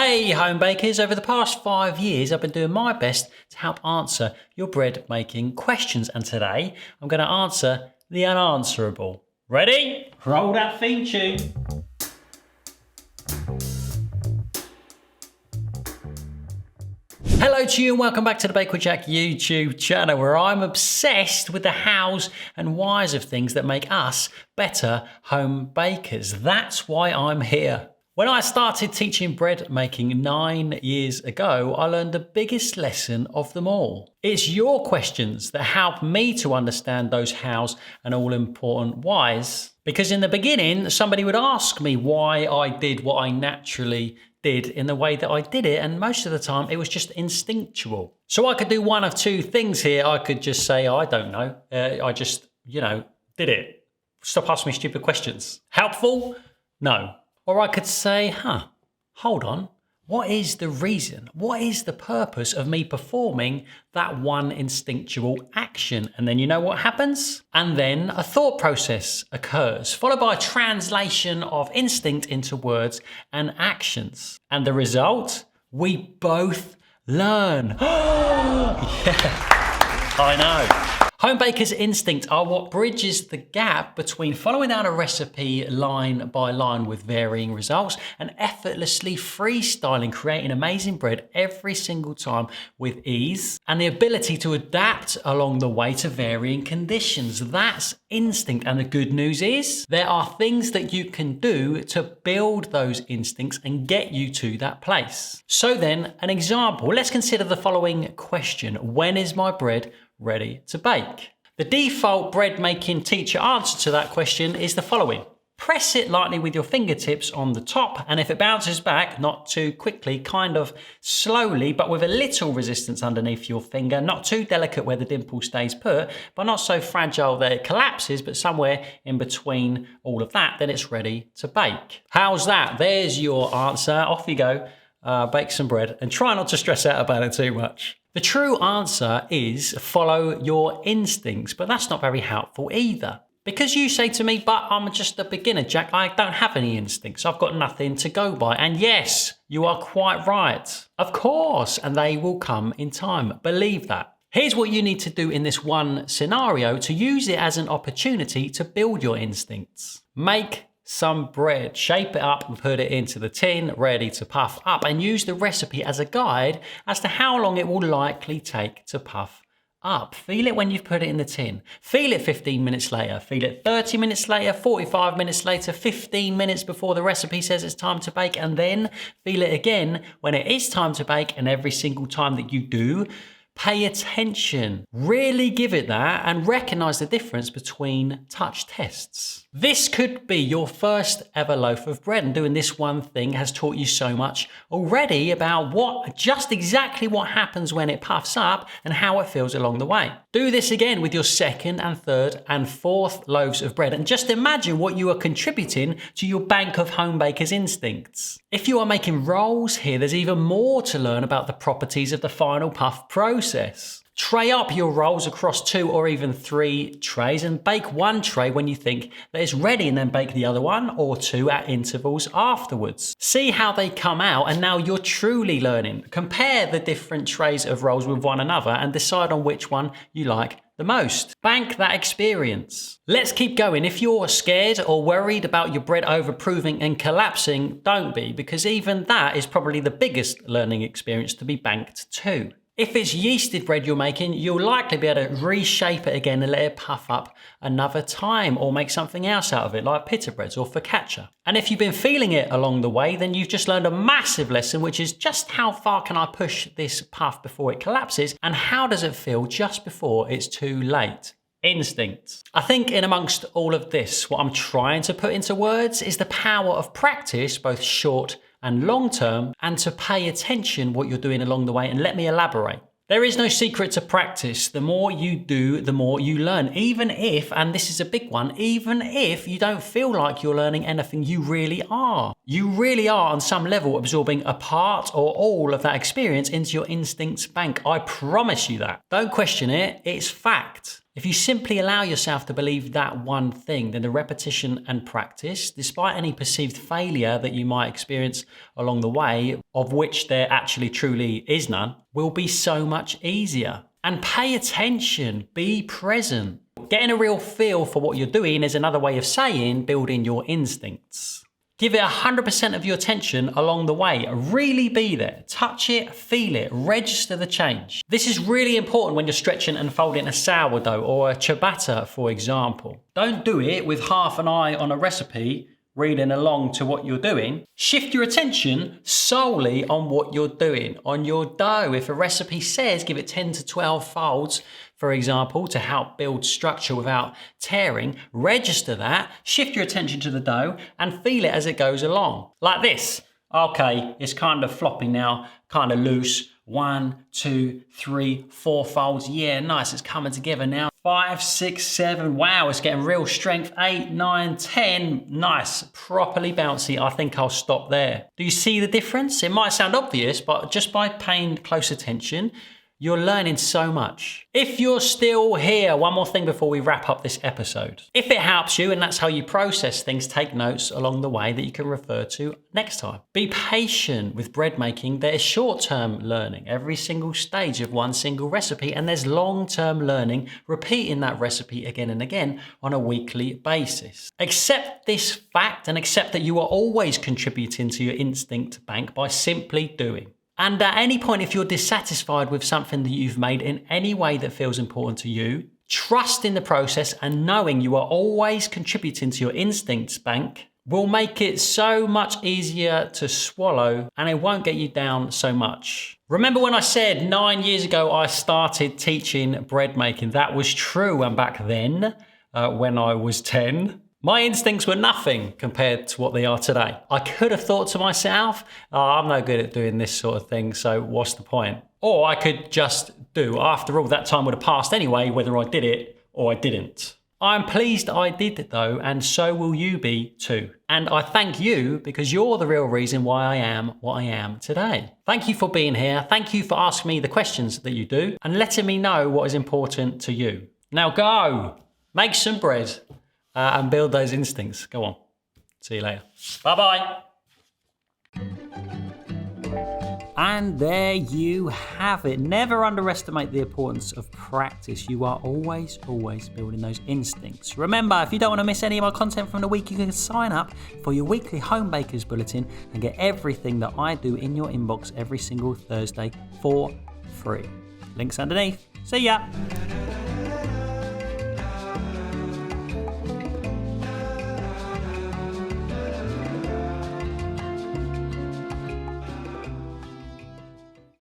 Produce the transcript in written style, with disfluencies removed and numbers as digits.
Hey home bakers, over the past 5 years I've been doing my best to help answer your bread making questions, and today I'm going to answer the unanswerable. Ready? Roll that theme tune. Hello to you and welcome back to the Bake with Jack YouTube channel, where I'm obsessed with the hows and whys of things that make us better home bakers. That's why I'm here. When I started teaching bread making 9 years ago, I learned the biggest lesson of them all. It's your questions that help me to understand those hows and all important whys. Because in the beginning, somebody would ask me why I did what I naturally did in the way that I did it, and most of the time it was just instinctual. So I could do one of two things here. I could just say, I don't know, I just, did it. Stop asking me stupid questions. Helpful? No. Or I could say, hold on, what is the reason? What is the purpose of me performing that one instinctual action? And then you know what happens? And then a thought process occurs, followed by a translation of instinct into words and actions. And the result? We both learn. Yeah, I know. Home bakers' instincts are what bridges the gap between following down a recipe line by line with varying results and effortlessly freestyling, creating amazing bread every single time with ease, and the ability to adapt along the way to varying conditions. That's instinct, and the good news is there are things that you can do to build those instincts and get you to that place. So then, an example, let's consider the following question: when is my bread ready to bake? The default bread making teacher answer to that question is the following: press it lightly with your fingertips on the top, and if it bounces back, not too quickly, kind of slowly, but with a little resistance underneath your finger, not too delicate where the dimple stays put, but not so fragile that it collapses, but somewhere in between all of that, then it's ready to bake. How's that? There's your answer. Off you go. Bake some bread and try not to stress out about it too much. The true answer is follow your instincts, but that's not very helpful either. Because you say to me, but I'm just a beginner, Jack, I don't have any instincts, I've got nothing to go by. And yes, you are quite right. Of course, and they will come in time, believe that. Here's what you need to do in this one scenario to use it as an opportunity to build your instincts. Make some bread, shape it up and put it into the tin, ready to puff up, and use the recipe as a guide as to how long it will likely take to puff up. Feel it when you've put it in the tin. Feel it 15 minutes later, feel it 30 minutes later, 45 minutes later, 15 minutes before the recipe says it's time to bake, and then feel it again when it is time to bake. And every single time that you do, pay attention, really give it that, and recognize the difference between touch tests. This could be your first ever loaf of bread, and doing this one thing has taught you so much already about just exactly what happens when it puffs up and how it feels along the way. Do this again with your second and third and fourth loaves of bread, and just imagine what you are contributing to your bank of home bakers' instincts. If you are making rolls here, there's even more to learn about the properties of the final puff process. Tray up your rolls across 2 or even 3 trays and bake one tray when you think that it's ready, and then bake the other 1 or 2 at intervals afterwards. See how they come out, and now you're truly learning. Compare the different trays of rolls with one another and decide on which one you like the most. Bank that experience. Let's keep going. If you're scared or worried about your bread overproving and collapsing, don't be, because even that is probably the biggest learning experience to be banked too. If it's yeasted bread you're making, you'll likely be able to reshape it again and let it puff up another time, or make something else out of it like pita breads or focaccia. And if you've been feeling it along the way, then you've just learned a massive lesson, which is just how far can I push this puff before it collapses, and how does it feel just before it's too late. Instinct. I think in amongst all of this, what I'm trying to put into words is the power of practice, both short and long term, and to pay attention what you're doing along the way. And let me elaborate. There is no secret to practice. The more you do, the more you learn. Even if, and this is a big one, even if you don't feel like you're learning anything, you really are. You really are on some level absorbing a part or all of that experience into your instincts bank. I promise you that. Don't question it, it's fact. If you simply allow yourself to believe that one thing, then the repetition and practice, despite any perceived failure that you might experience along the way, of which there actually truly is none, will be so much easier. And pay attention, be present. Getting a real feel for what you're doing is another way of saying building your instincts. Give it 100% of your attention along the way. Really be there. Touch it, feel it, register the change. This is really important when you're stretching and folding a sourdough or a ciabatta, for example. Don't do it with half an eye on a recipe, reading along to what you're doing. Shift your attention solely on what you're doing, on your dough. If a recipe says give it 10 to 12 folds, for example, to help build structure without tearing, register that, shift your attention to the dough and feel it as it goes along. Like this. Okay, it's kind of floppy now, kind of loose. 1, 2, 3, 4 folds. Yeah, nice, it's coming together now. 5, 6, 7, wow, it's getting real strength. 8, 9, 10, nice, properly bouncy. I think I'll stop there. Do you see the difference? It might sound obvious, but just by paying close attention, you're learning so much. If you're still here, one more thing before we wrap up this episode. If it helps you and that's how you process things, take notes along the way that you can refer to next time. Be patient with bread making. There is short-term learning, every single stage of one single recipe, and there's long-term learning, repeating that recipe again and again on a weekly basis. Accept this fact and accept that you are always contributing to your instinct bank by simply doing. And at any point, if you're dissatisfied with something that you've made in any way that feels important to you, trust in the process and knowing you are always contributing to your instincts bank will make it so much easier to swallow, and it won't get you down so much. Remember when I said 9 years ago I started teaching bread making? That was true, and back then, when I was 10, my instincts were nothing compared to what they are today. I could have thought to myself, oh, I'm no good at doing this sort of thing, so what's the point? Or I could just do. After all, that time would have passed anyway, whether I did it or I didn't. I'm pleased I did it though, and so will you be too. And I thank you because you're the real reason why I am what I am today. Thank you for being here. Thank you for asking me the questions that you do and letting me know what is important to you. Now go, make some bread. And build those instincts. Go on. See you later. Bye-bye. And there you have it. Never underestimate the importance of practice. You are always building those instincts. Remember, if you don't want to miss any of my content from the week, you can sign up for your weekly Home Bakers Bulletin and get everything that I do in your inbox every single Thursday for free. Links underneath. See ya.